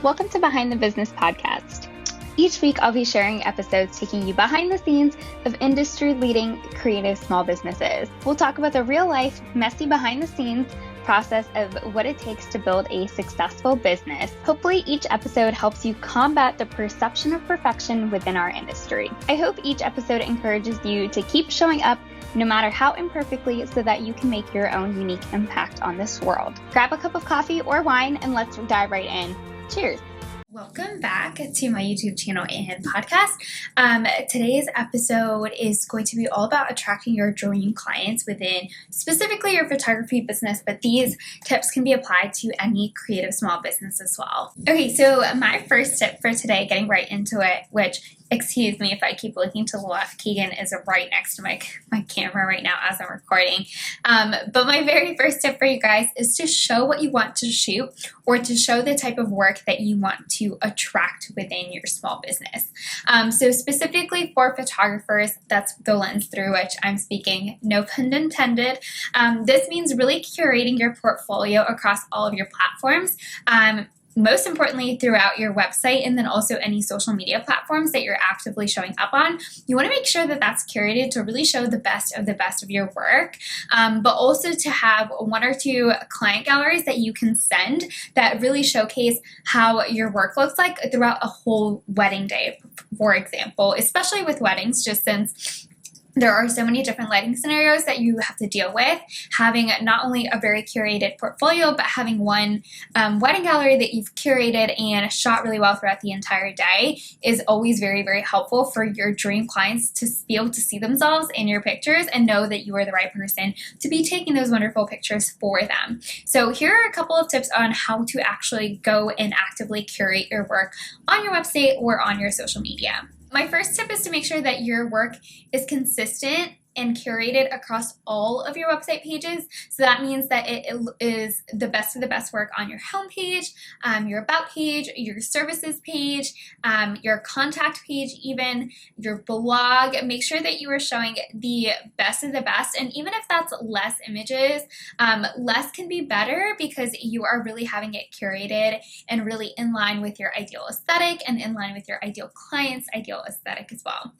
Welcome to Behind the Business podcast. Each week, I'll be sharing episodes taking you behind the scenes of industry-leading creative small businesses. We'll talk about the real-life, messy behind-the-scenes process of what it takes to build a successful business. Hopefully, each episode helps you combat the perception of perfection within our industry. I hope each episode encourages you to keep showing up no matter how imperfectly so that you can make your own unique impact on this world. Grab a cup of coffee or wine and let's dive right in. Cheers. Welcome back to my YouTube channel and podcast. Today's episode is going to be all about attracting your dream clients within specifically your photography business, but these tips can be applied to any creative small business as well. Okay, so my first tip for today, getting right into it, which excuse me if I keep looking to the left, Keegan is right next to my camera right now as I'm recording. But my very first tip for you guys is to show what you want to shoot or to show the type of work that you want to attract within your small business. So specifically for photographers, that's the lens through which I'm speaking, no pun intended. This means really curating your portfolio across all of your platforms. Most importantly, throughout your website and then also any social media platforms that you're actively showing up on. You want to make sure that that's curated to really show the best of your work, but also to have one or two client galleries that you can send that really showcase how your work looks like throughout a whole wedding day, for example, especially with weddings, just since there are so many different lighting scenarios that you have to deal with. Having not only a very curated portfolio, but having one wedding gallery that you've curated and shot really well throughout the entire day is always very, very helpful for your dream clients to be able to see themselves in your pictures and know that you are the right person to be taking those wonderful pictures for them. So here are a couple of tips on how to actually go and actively curate your work on your website or on your social media. My first tip is to make sure that your work is consistent and curated across all of your website pages. So that means that it is the best of the best work on your homepage, your about page, your services page, your contact page, even your blog. Make sure that you are showing the best of the best. And even if that's less images, less can be better because you are really having it curated and really in line with your ideal aesthetic and in line with your ideal client's ideal aesthetic as well.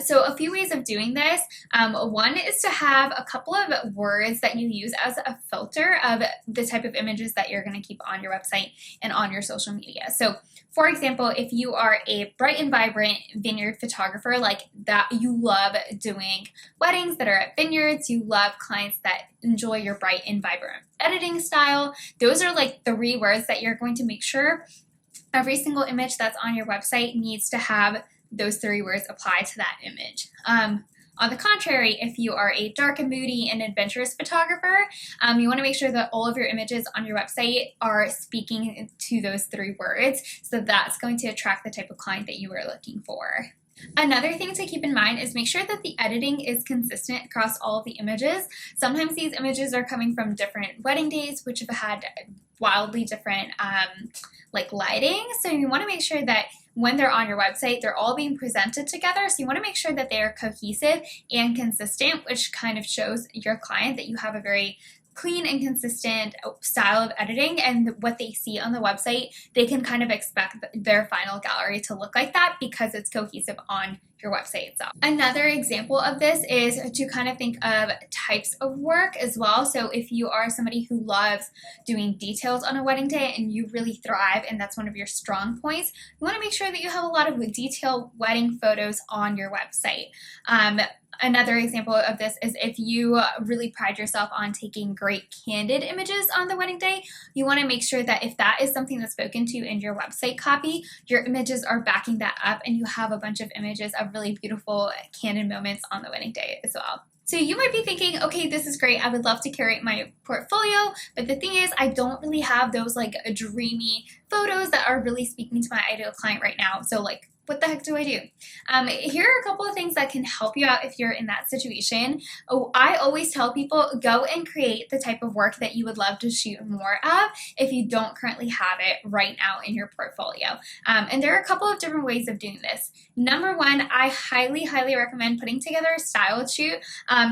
So a few ways of doing this. One is to have a couple of words that you use as a filter of the type of images that you're going to keep on your website and on your social media. So, for example, if you are a bright and vibrant vineyard photographer like that, you love doing weddings that are at vineyards, you love clients that enjoy your bright and vibrant editing style, those are like 3 words that you're going to make sure every single image that's on your website needs to have those 3 words apply to that image. On the contrary, if you are a dark and moody and adventurous photographer, you want to make sure that all of your images on your website are speaking to those 3 words. So that's going to attract the type of client that you are looking for. Another thing to keep in mind is make sure that the editing is consistent across all of the images. Sometimes these images are coming from different wedding days, which have had wildly different lighting. So you want to make sure that when they're on your website, they're all being presented together. So you want to make sure that they are cohesive and consistent, which kind of shows your client that you have a very clean and consistent style of editing, and what they see on the website, they can kind of expect their final gallery to look like that because it's cohesive on your website itself. Another example of this is to kind of think of types of work as well. So if you are somebody who loves doing details on a wedding day and you really thrive and that's one of your strong points, you want to make sure that you have a lot of detailed wedding photos on your website. Another example of this is if you really pride yourself on taking great candid images on the wedding day, you want to make sure that if that is something that's spoken to in your website copy, your images are backing that up and you have a bunch of images of really beautiful candid moments on the wedding day as well. So you might be thinking, okay, this is great. I would love to curate my portfolio, but the thing is, I don't really have those dreamy photos that are really speaking to my ideal client right now. So what the heck do I do? Here are a couple of things that can help you out if you're in that situation. I always tell people, go and create the type of work that you would love to shoot more of if you don't currently have it right now in your portfolio. And there are a couple of different ways of doing this. Number one, I highly, highly recommend putting together a styled shoot.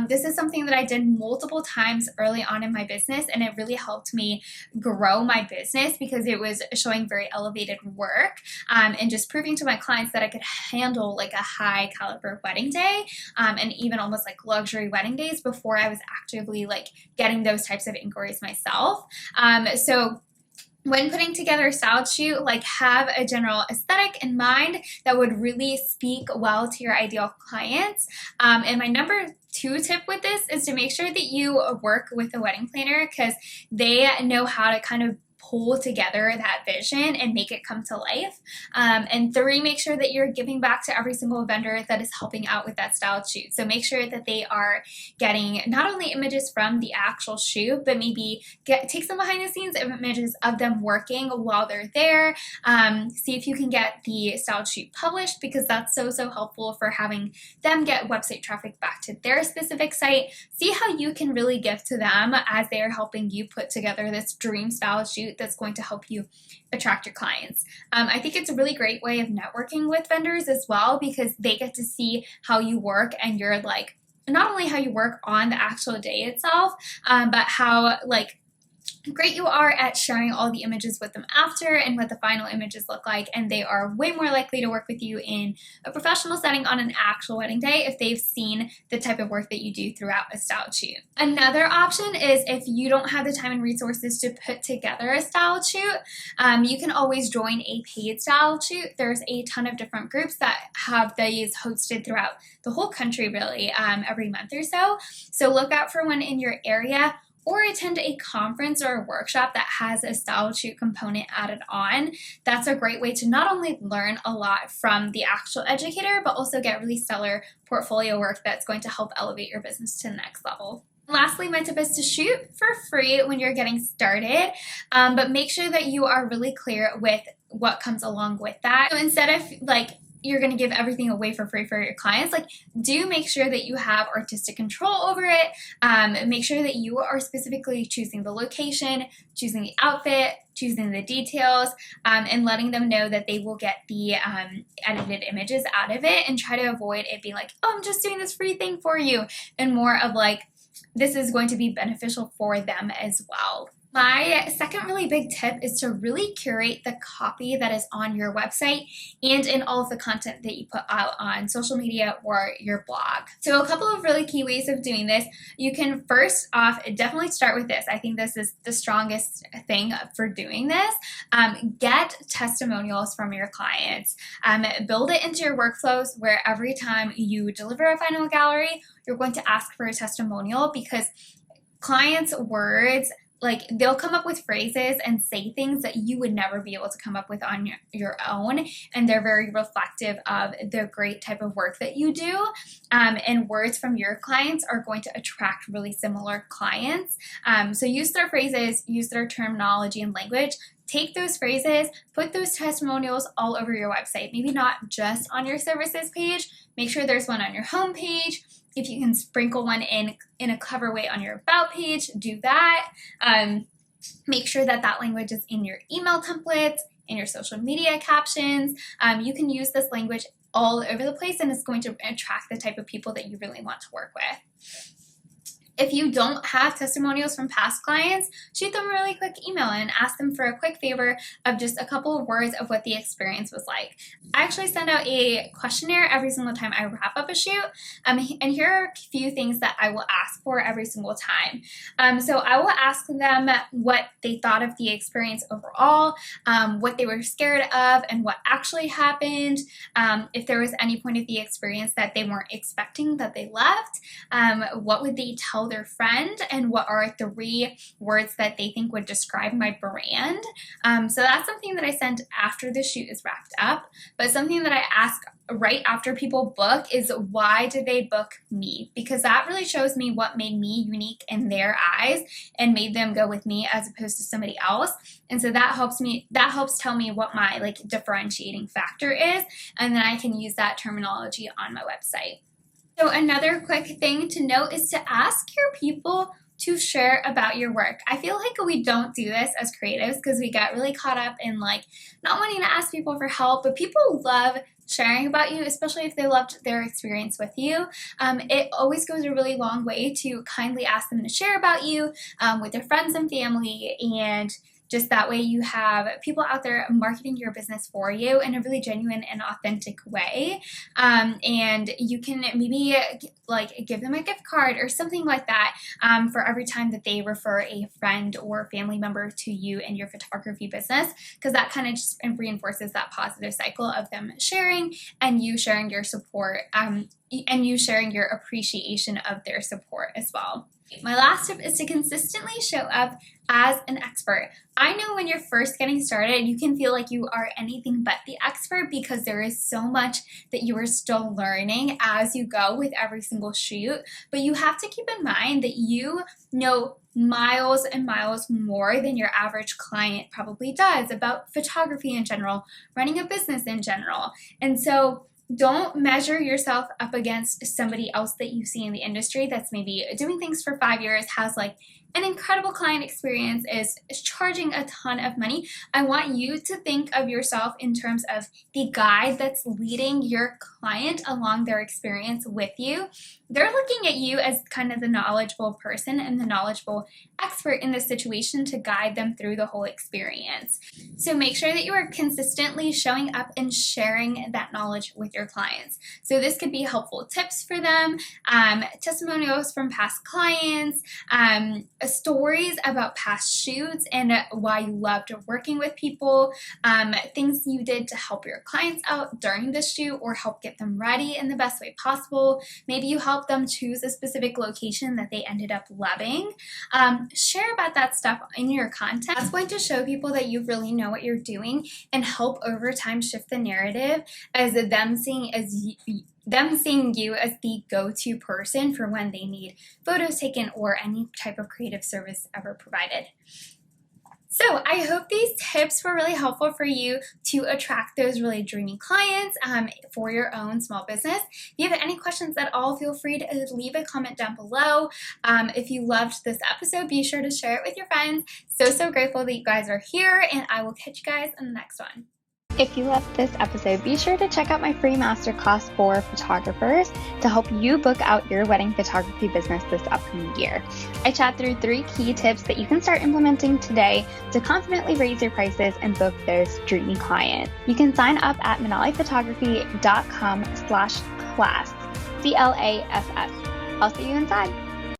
This is something that I did multiple times early on in my business, and it really helped me grow my business because it was showing very elevated work and just proving to my clients that I could handle like a high caliber wedding day and even almost like luxury wedding days before I was actively like getting those types of inquiries myself. So when putting together a styled shoot, like have a general aesthetic in mind that would really speak well to your ideal clients. And my number 2 tip with this is to make sure that you work with a wedding planner because they know how to kind of pull together that vision and make it come to life. And 3, make sure that you're giving back to every single vendor that is helping out with that styled shoot. So make sure that they are getting not only images from the actual shoot, but maybe take some behind the scenes images of them working while they're there. See if you can get the styled shoot published because that's so helpful for having them get website traffic back to their specific site. See how you can really give to them as they are helping you put together this dream styled shoot that's going to help you attract your clients. I think it's a really great way of networking with vendors as well because they get to see how you work and you're like, not only how you work on the actual day itself, but how like great you are at sharing all the images with them after and what the final images look like, and they are way more likely to work with you in a professional setting on an actual wedding day if they've seen the type of work that you do throughout a styled shoot. Another option is if you don't have the time and resources to put together a styled shoot, you can always join a paid styled shoot. There's a ton of different groups that have these hosted throughout the whole country really every month or so. So look out for one in your area, or attend a conference or a workshop that has a styled shoot component added on. That's a great way to not only learn a lot from the actual educator, but also get really stellar portfolio work that's going to help elevate your business to the next level. Lastly, my tip is to shoot for free when you're getting started, but make sure that you are really clear with what comes along with that. So instead of like you're going to give everything away for free for your clients, like do make sure that you have artistic control over it. Make sure that you are specifically choosing the location, choosing the outfit, choosing the details, and letting them know that they will get the edited images out of it, and try to avoid it being like, oh, I'm just doing this free thing for you, and more of like, this is going to be beneficial for them as well. My second really big tip is to really curate the copy that is on your website and in all of the content that you put out on social media or your blog. So a couple of really key ways of doing this. You can first off definitely start with this. I think this is the strongest thing for doing this. Get testimonials from your clients. Build it into your workflows where every time you deliver a final gallery, you're going to ask for a testimonial, because clients' words, like they'll come up with phrases and say things that you would never be able to come up with on your own, and they're very reflective of the great type of work that you do, and words from your clients are going to attract really similar clients. So use their phrases, use their terminology and language. Take those phrases, put those testimonials all over your website, maybe not just on your services page. Make sure there's one on your homepage. If you can sprinkle one in a clever way on your about page, do that. Make sure that that language is in your email templates, in your social media captions. You can use this language all over the place, and it's going to attract the type of people that you really want to work with. If you don't have testimonials from past clients, shoot them a really quick email and ask them for a quick favor of just a couple of words of what the experience was like. I actually send out a questionnaire every single time I wrap up a shoot, and here are a few things that I will ask for every single time. So I will ask them what they thought of the experience overall, what they were scared of, and what actually happened, if there was any point of the experience that they weren't expecting that they left, what would they tell tell their friend and what are 3 words that they think would describe my brand. So that's something that I send after the shoot is wrapped up. But something that I ask right after people book is, why did they book me? Because that really shows me what made me unique in their eyes and made them go with me as opposed to somebody else. And so that helps tell me what my like differentiating factor is, and then I can use that terminology on my website. So another quick thing to note is to ask your people to share about your work. I feel like we don't do this as creatives because we get really caught up in like not wanting to ask people for help, but people love sharing about you, especially if they loved their experience with you. It always goes a really long way to kindly ask them to share about you with their friends and family, and just that way you have people out there marketing your business for you in a really genuine and authentic way. And you can maybe like give them a gift card or something like that for every time that they refer a friend or family member to you in your photography business, because that kind of just reinforces that positive cycle of them sharing and you sharing your support and you sharing your appreciation of their support as well. My last tip is to consistently show up as an expert. I know when you're first getting started, you can feel like you are anything but the expert because there is so much that you are still learning as you go with every single shoot. But you have to keep in mind that you know miles and miles more than your average client probably does about photography in general, running a business in general. And so don't measure yourself up against somebody else that you see in the industry that's maybe doing things for 5 years, has like an incredible client experience, is charging a ton of money. I want you to think of yourself in terms of the guide that's leading your client along their experience with you. They're looking at you as kind of the knowledgeable person and the knowledgeable expert in this situation to guide them through the whole experience. So make sure that you are consistently showing up and sharing that knowledge with your clients. So this could be helpful tips for them, testimonials from past clients, stories about past shoots and why you loved working with people, things you did to help your clients out during the shoot or help get them ready in the best way possible. Maybe you helped them choose a specific location that they ended up loving. Share about that stuff in your content. That's going to show people that you really know what you're doing and help over time shift the narrative as them seeing you as the go-to person for when they need photos taken or any type of creative service ever provided. So I hope these tips were really helpful for you to attract those really dreamy clients for your own small business. If you have any questions at all, feel free to leave a comment down below. If you loved this episode, be sure to share it with your friends. So grateful that you guys are here, and I will catch you guys in the next one. If you loved this episode, be sure to check out my free masterclass for photographers to help you book out your wedding photography business this upcoming year. I chat through 3 key tips that you can start implementing today to confidently raise your prices and book those dreamy clients. You can sign up at manaliphotography.com/class, CLASS. I'll see you inside.